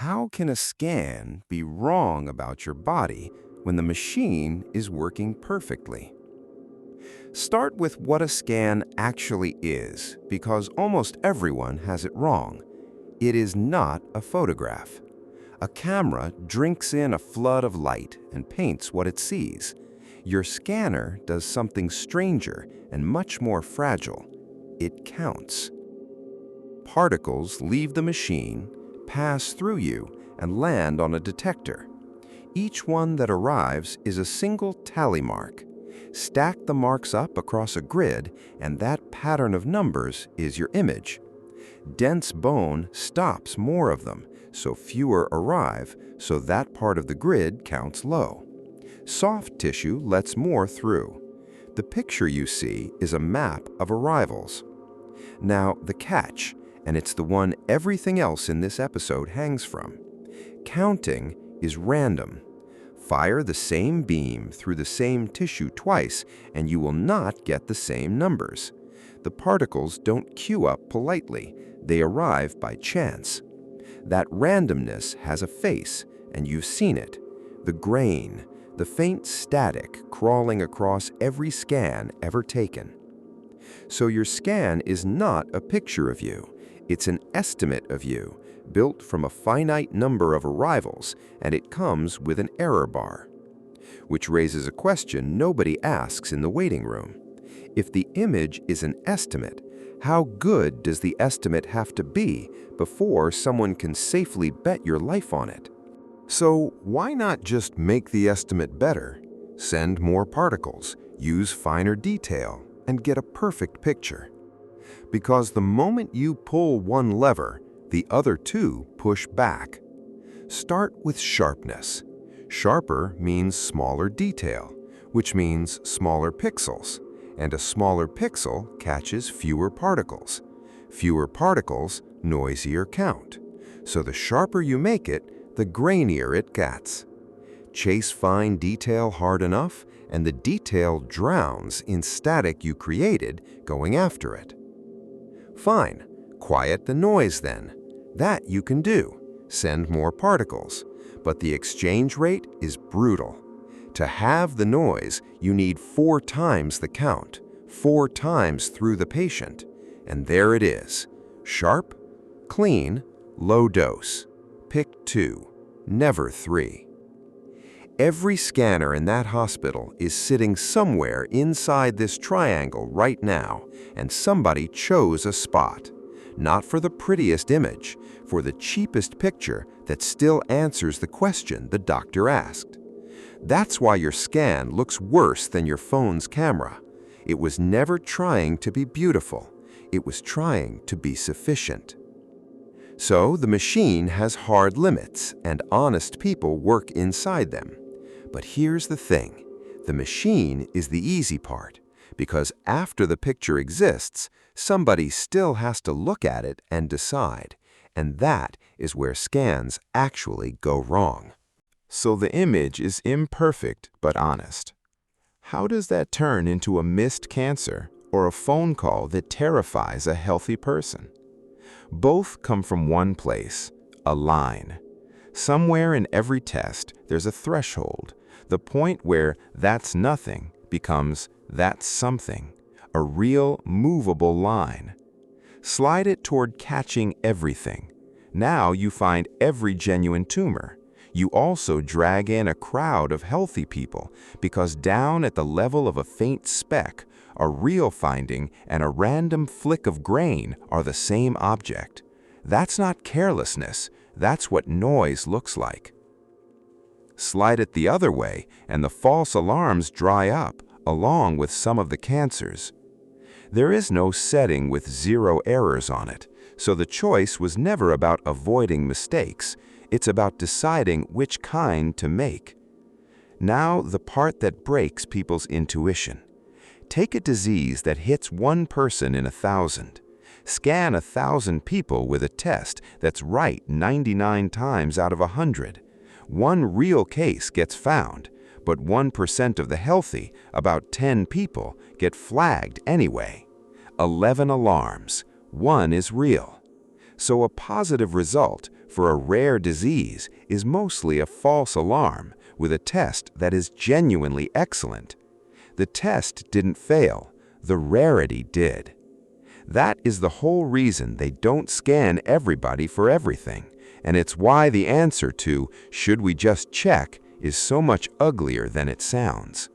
How can a scan be wrong about your body when the machine is working perfectly? Start with what a scan actually is, because almost everyone has it wrong. It is not a photograph. A camera drinks in a flood of light and paints what it sees. Your scanner does something stranger and much more fragile. It counts. Particles leave the machine, pass through you, and land on a detector. Each one that arrives is a single tally mark. Stack the marks up across a grid, and that pattern of numbers is your image. Dense bone stops more of them, so fewer arrive, so that part of the grid counts low. Soft tissue lets more through. The picture you see is a map of arrivals. Now, the catch, and it's the one everything else in this episode hangs from. Counting is random. Fire the same beam through the same tissue twice, and you will not get the same numbers. The particles don't queue up politely. They arrive by chance. That randomness has a face, and you've seen it. The grain, the faint static crawling across every scan ever taken. So your scan is not a picture of you. It's an estimate of you, built from a finite number of arrivals, and it comes with an error bar. Which raises a question nobody asks in the waiting room. If the image is an estimate, how good does the estimate have to be before someone can safely bet your life on it? So why not just make the estimate better, send more particles, use finer detail, and get a perfect picture? Because the moment you pull one lever, the other two push back. Start with sharpness. Sharper means smaller detail, which means smaller pixels, and a smaller pixel catches fewer particles. Fewer particles, noisier count. So the sharper you make it, the grainier it gets. Chase fine detail hard enough, and the detail drowns in static you created going after it. Fine, quiet the noise then. That you can do. Send more particles. But the exchange rate is brutal. To have the noise, you need 4 times the count, 4 times through the patient. And there it is. Sharp, clean, low dose. Pick 2, never 3. Every scanner in that hospital is sitting somewhere inside this triangle right now, and somebody chose a spot. Not for the prettiest image, for the cheapest picture that still answers the question the doctor asked. That's why your scan looks worse than your phone's camera. It was never trying to be beautiful. It was trying to be sufficient. So the machine has hard limits, and honest people work inside them. But here's the thing. The machine is the easy part, because after the picture exists, somebody still has to look at it and decide. And that is where scans actually go wrong. So the image is imperfect but honest. How does that turn into a missed cancer or a phone call that terrifies a healthy person? Both come from one place, a line. Somewhere in every test, there's a threshold, the point where that's nothing becomes that's something, a real movable line. Slide it toward catching everything. Now you find every genuine tumor. You also drag in a crowd of healthy people because down at the level of a faint speck, a real finding and a random flick of grain are the same object. That's not carelessness. That's what noise looks like. Slide it the other way, and the false alarms dry up, along with some of the cancers. There is no setting with 0 errors on it, so the choice was never about avoiding mistakes. It's about deciding which kind to make. Now, the part that breaks people's intuition. Take a disease that hits one person in 1,000. Scan 1,000 people with a test that's right 99 times out of 100. One real case gets found, but 1% of the healthy, about 10 people, get flagged anyway. 11 alarms. 1 is real. So a positive result, for a rare disease is mostly a false alarm with a test that is genuinely excellent. The test didn't fail, the rarity did. That is the whole reason they don't scan everybody for everything, and it's why the answer to "should we just check" is so much uglier than it sounds.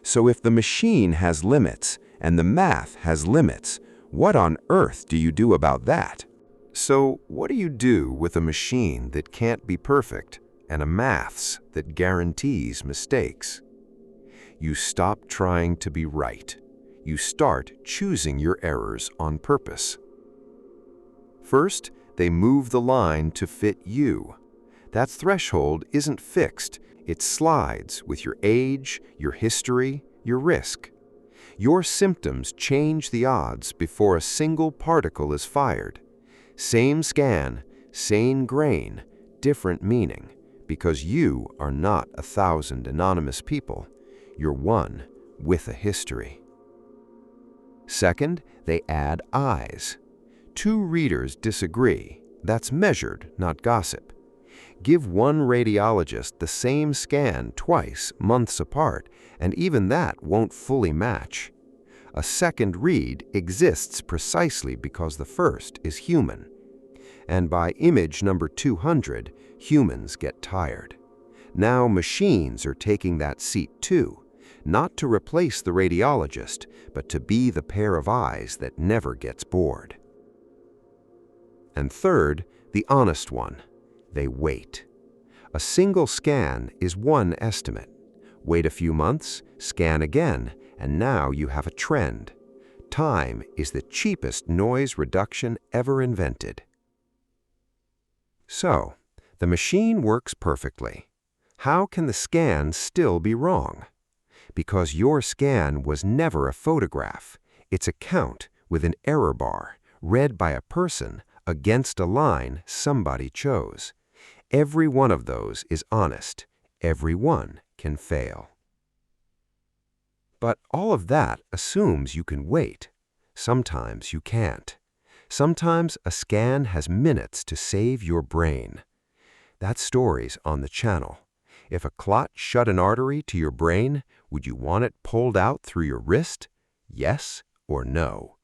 So if the machine has limits and the math has limits, what on earth do you do about that? So, what do you do with a machine that can't be perfect and a maths that guarantees mistakes? You stop trying to be right. You start choosing your errors on purpose. First, they move the line to fit you. That threshold isn't fixed. It slides with your age, your history, your risk. Your symptoms change the odds before a single particle is fired. Same scan, same grain, different meaning, because you are not 1,000 anonymous people. You're one with a history. Second, they add eyes. Two readers disagree. That's measured, not gossip. Give one radiologist the same scan twice, months apart, and even that won't fully match. A second read exists precisely because the first is human. And by image number 200, humans get tired. Now machines are taking that seat too, not to replace the radiologist, but to be the pair of eyes that never gets bored. And third, the honest one. They wait. A single scan is one estimate. Wait a few months, scan again, and now you have a trend. Time is the cheapest noise reduction ever invented. So, the machine works perfectly. How can the scan still be wrong? Because your scan was never a photograph. It's a count with an error bar, read by a person against a line somebody chose. Every one of those is honest. Every one can fail. But all of that assumes you can wait. Sometimes you can't. Sometimes a scan has minutes to save your brain. That story's on the channel. If a clot shut an artery to your brain, would you want it pulled out through your wrist? Yes or no?